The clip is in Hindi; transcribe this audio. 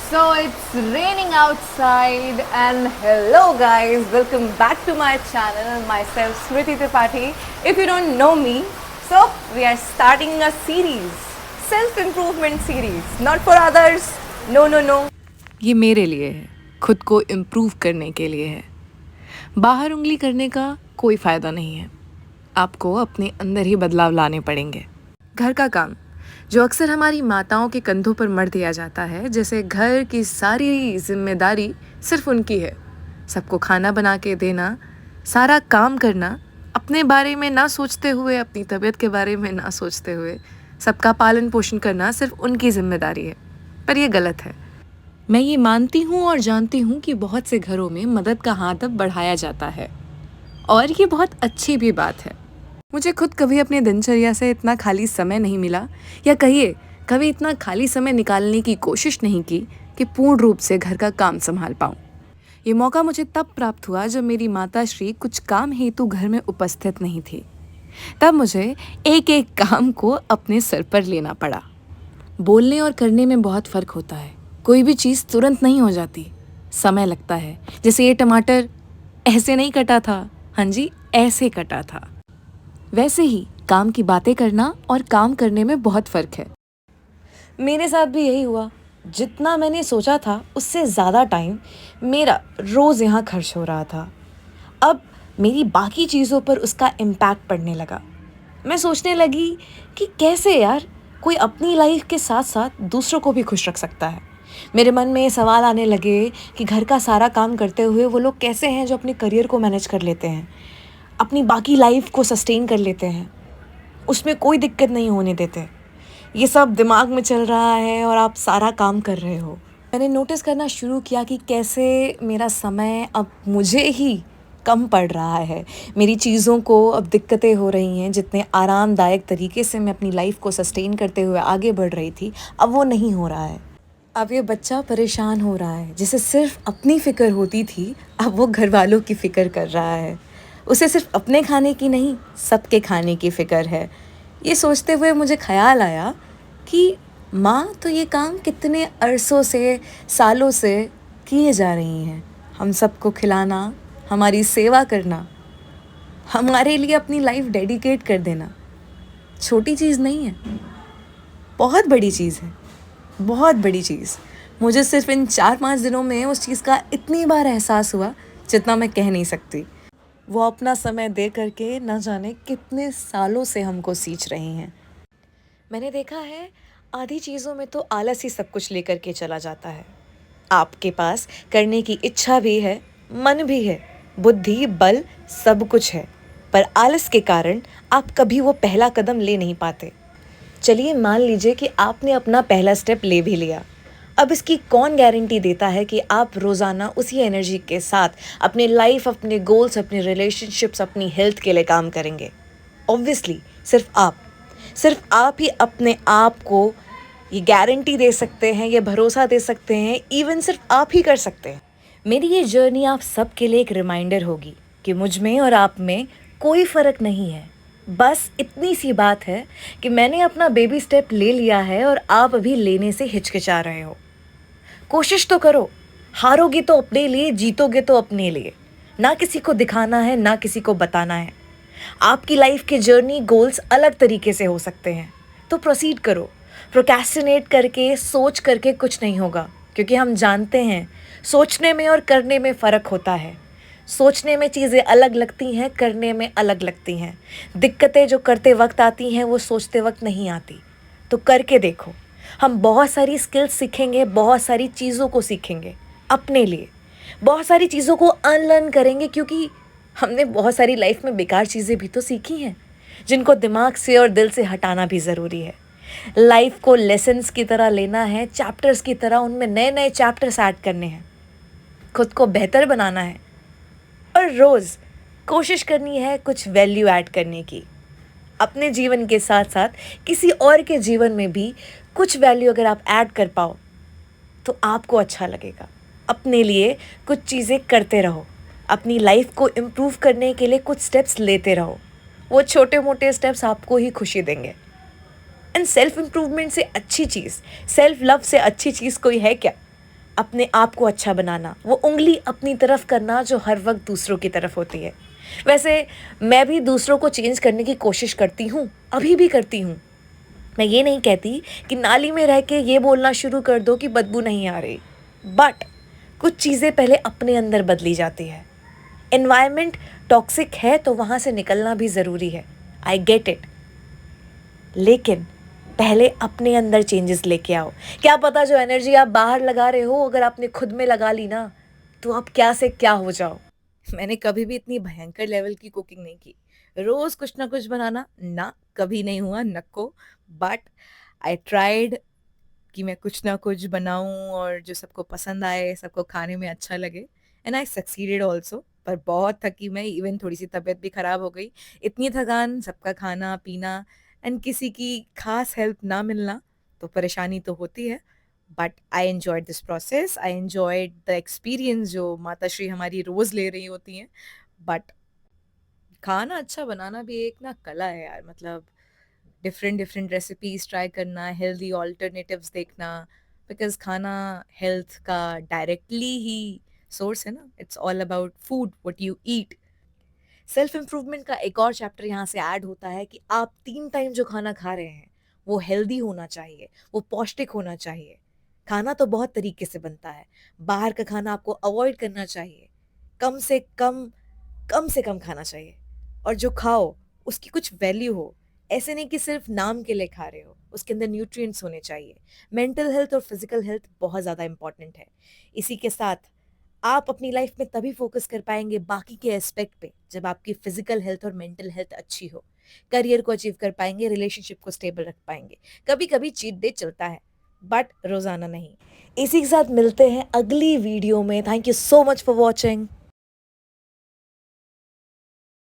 So it's raining outside and hello guys, welcome back to my channel, myself Smriti Tripathi. If you don't know me, so we are starting a series, self-improvement series, not for others, no. ये मेरे लिए है, खुद को इम्प्रूव करने के लिए है। बाहर उंगली करने का कोई फ़ायदा नहीं है, आपको अपने अंदर ही बदलाव लाने पड़ेंगे। घर का काम जो अक्सर हमारी माताओं के कंधों पर मढ़ दिया जाता है, जैसे घर की सारी जिम्मेदारी सिर्फ उनकी है। सबको खाना बना के देना, सारा काम करना, अपने बारे में ना सोचते हुए, अपनी तबीयत के बारे में ना सोचते हुए सबका पालन पोषण करना सिर्फ उनकी जिम्मेदारी है। पर यह गलत है। मैं ये मानती हूँ और जानती हूँ कि बहुत से घरों में मदद का हाथ अब बढ़ाया जाता है और ये बहुत अच्छी भी बात है। मुझे खुद कभी अपनी दिनचर्या से इतना खाली समय नहीं मिला, या कहिए कभी इतना खाली समय निकालने की कोशिश नहीं की कि पूर्ण रूप से घर का काम संभाल पाऊँ। ये मौका मुझे तब प्राप्त हुआ जब मेरी माता श्री कुछ काम हेतु घर में उपस्थित नहीं थी। तब मुझे एक एक काम को अपने सर पर लेना पड़ा। बोलने और करने में बहुत फ़र्क होता है। कोई भी चीज़ तुरंत नहीं हो जाती, समय लगता है। जैसे ये टमाटर ऐसे नहीं कटा था, हाँ जी ऐसे कटा था। वैसे ही काम की बातें करना और काम करने में बहुत फ़र्क है। मेरे साथ भी यही हुआ। जितना मैंने सोचा था उससे ज़्यादा टाइम मेरा रोज़ यहाँ खर्च हो रहा था। अब मेरी बाकी चीज़ों पर उसका इम्पैक्ट पड़ने लगा। मैं सोचने लगी कि कैसे यार कोई अपनी लाइफ के साथ साथ दूसरों को भी खुश रख सकता है। मेरे मन में ये सवाल आने लगे कि घर का सारा काम करते हुए वो लोग कैसे हैं जो अपने करियर को मैनेज कर लेते हैं, अपनी बाकी लाइफ को सस्टेन कर लेते हैं, उसमें कोई दिक्कत नहीं होने देते। ये सब दिमाग में चल रहा है और आप सारा काम कर रहे हो। मैंने नोटिस करना शुरू किया कि कैसे मेरा समय अब मुझे ही कम पड़ रहा है। मेरी चीज़ों को अब दिक्कतें हो रही हैं। जितने आरामदायक तरीके से मैं अपनी लाइफ को सस्टेन करते हुए आगे बढ़ रही थी, अब वो नहीं हो रहा है। अब ये बच्चा परेशान हो रहा है। जिसे सिर्फ अपनी फ़िक्र होती थी, अब वो घर वालों की फ़िक्र कर रहा है। उसे सिर्फ अपने खाने की नहीं, सबके खाने की फ़िक्र है। ये सोचते हुए मुझे ख़याल आया कि माँ तो ये काम कितने अरसों से, सालों से किए जा रही हैं। हम सबको खिलाना, हमारी सेवा करना, हमारे लिए अपनी लाइफ डेडिकेट कर देना छोटी चीज़ नहीं है, बहुत बड़ी चीज़ है, बहुत बड़ी चीज़। मुझे सिर्फ इन 4-5 दिनों में उस चीज़ का इतनी बार एहसास हुआ जितना मैं कह नहीं सकती। वो अपना समय दे करके न जाने कितने सालों से हमको सींच रही हैं। मैंने देखा है आधी चीज़ों में तो आलस ही सब कुछ लेकर के चला जाता है। आपके पास करने की इच्छा भी है, मन भी है, बुद्धि, बल सब कुछ है, पर आलस के कारण आप कभी वो पहला कदम ले नहीं पाते। चलिए मान लीजिए कि आपने अपना पहला स्टेप ले भी लिया। अब इसकी कौन गारंटी देता है कि आप रोज़ाना उसी एनर्जी के साथ अपने लाइफ, अपने गोल्स, अपने रिलेशनशिप्स, अपनी हेल्थ के लिए काम करेंगे? ऑब्वियसली सिर्फ आप ही अपने आप को ये गारंटी दे सकते हैं, ये भरोसा दे सकते हैं, इवन सिर्फ आप ही कर सकते हैं। मेरी ये जर्नी आप सब के लिए एक रिमाइंडर होगी कि मुझ में और आप में कोई फ़र्क नहीं है। बस इतनी सी बात है कि मैंने अपना बेबी स्टेप ले लिया है और आप अभी लेने से हिचकिचा रहे हो। कोशिश तो करो। हारोगे तो अपने लिए, जीतोगे तो अपने लिए। ना किसी को दिखाना है, ना किसी को बताना है। आपकी लाइफ के जर्नी, गोल्स अलग तरीके से हो सकते हैं, तो प्रोसीड करो। प्रोक्रेस्टिनेट करके, सोच करके कुछ नहीं होगा, क्योंकि हम जानते हैं सोचने में और करने में फ़र्क होता है। सोचने में चीज़ें अलग लगती हैं, करने में अलग लगती हैं। दिक्कतें जो करते वक्त आती हैं वो सोचते वक्त नहीं आती। तो करके देखो। हम बहुत सारी स्किल्स सीखेंगे, बहुत सारी चीज़ों को सीखेंगे अपने लिए, बहुत सारी चीज़ों को अनलर्न करेंगे, क्योंकि हमने बहुत सारी लाइफ में बेकार चीज़ें भी तो सीखी हैं, जिनको दिमाग से और दिल से हटाना भी ज़रूरी है। लाइफ को लेसन्स की तरह लेना है, चैप्टर्स की तरह उनमें नए नए चैप्टर्स ऐड करने हैं, खुद को बेहतर बनाना है और रोज़ कोशिश करनी है कुछ वैल्यू ऐड करने की। अपने जीवन के साथ साथ किसी और के जीवन में भी कुछ वैल्यू अगर आप ऐड कर पाओ तो आपको अच्छा लगेगा। अपने लिए कुछ चीज़ें करते रहो, अपनी लाइफ को इम्प्रूव करने के लिए कुछ स्टेप्स लेते रहो। वो छोटे मोटे स्टेप्स आपको ही खुशी देंगे। एंड सेल्फ इम्प्रूवमेंट से अच्छी चीज़, सेल्फ लव से अच्छी चीज़ कोई है क्या? अपने आप को अच्छा बनाना, वो उंगली अपनी तरफ करना जो हर वक्त दूसरों की तरफ होती है। वैसे मैं भी दूसरों को चेंज करने की कोशिश करती हूँ, अभी भी करती हूँ। मैं ये नहीं कहती कि नाली में रह के ये बोलना शुरू कर दो कि बदबू नहीं आ रही, बट कुछ चीज़ें पहले अपने अंदर बदली जाती है। एनवायरनमेंट टॉक्सिक है तो वहाँ से निकलना भी ज़रूरी है, आई गेट इट, लेकिन पहले अपने अंदर चेंजेस लेके आओ। क्या पता जो एनर्जी आप बाहर लगा रहे हो, अगर आपने खुद में लगा ली ना, तो आप क्या से क्या हो जाओ। मैंने कभी भी इतनी भयंकर लेवल की कुकिंग नहीं की। रोज कुछ ना कुछ बनाना ना कभी नहीं हुआ, नक्को। बट आई ट्राइड कि मैं कुछ ना कुछ बनाऊं और जो सबको पसंद आए, सबको खाने में अच्छा लगे। And I succeeded also. पर बहुत थकी मैं, इवन थोड़ी सी तबीयत भी खराब हो गई। इतनी थकान, सबका खाना पीना एंड किसी की खास हेल्प ना मिलना, तो परेशानी तो होती है। But I enjoyed this process, I enjoyed the experience जो माता श्री हमारी रोज़ ले रही होती हैं। बट खाना अच्छा बनाना भी एक ना कला है यार। मतलब डिफरेंट डिफरेंट रेसिपीज ट्राई करना, हेल्दी ऑल्टरनेटिव्स देखना, बिकॉज खाना हेल्थ का डायरेक्टली ही सोर्स है ना। It's all about food, what you eat. Self improvement का एक और चैप्टर यहाँ से ऐड होता है कि आप 3 टाइम जो खाना खा रहे हैं वो हेल्दी होना चाहिए, वो पौष्टिक होना चाहिए। खाना तो बहुत तरीके से बनता है, बाहर का खाना आपको अवॉइड करना चाहिए, कम से कम खाना चाहिए। और जो खाओ उसकी कुछ वैल्यू हो, ऐसे नहीं कि सिर्फ नाम के लिए खा रहे हो, उसके अंदर न्यूट्रिएंट्स होने चाहिए। मेंटल हेल्थ और फिजिकल हेल्थ बहुत ज़्यादा इंपॉर्टेंट है। इसी के साथ आप अपनी लाइफ में तभी फोकस कर पाएंगे बाकी के एस्पेक्ट पे जब आपकी फिजिकल हेल्थ और मेंटल हेल्थ अच्छी हो। करियर को अचीव कर पाएंगे, रिलेशनशिप को स्टेबल रख पाएंगे। कभी कभी चीट डे चलता है, बट रोजाना नहीं। इसी के साथ मिलते हैं अगली वीडियो में। Thank you so much for watching.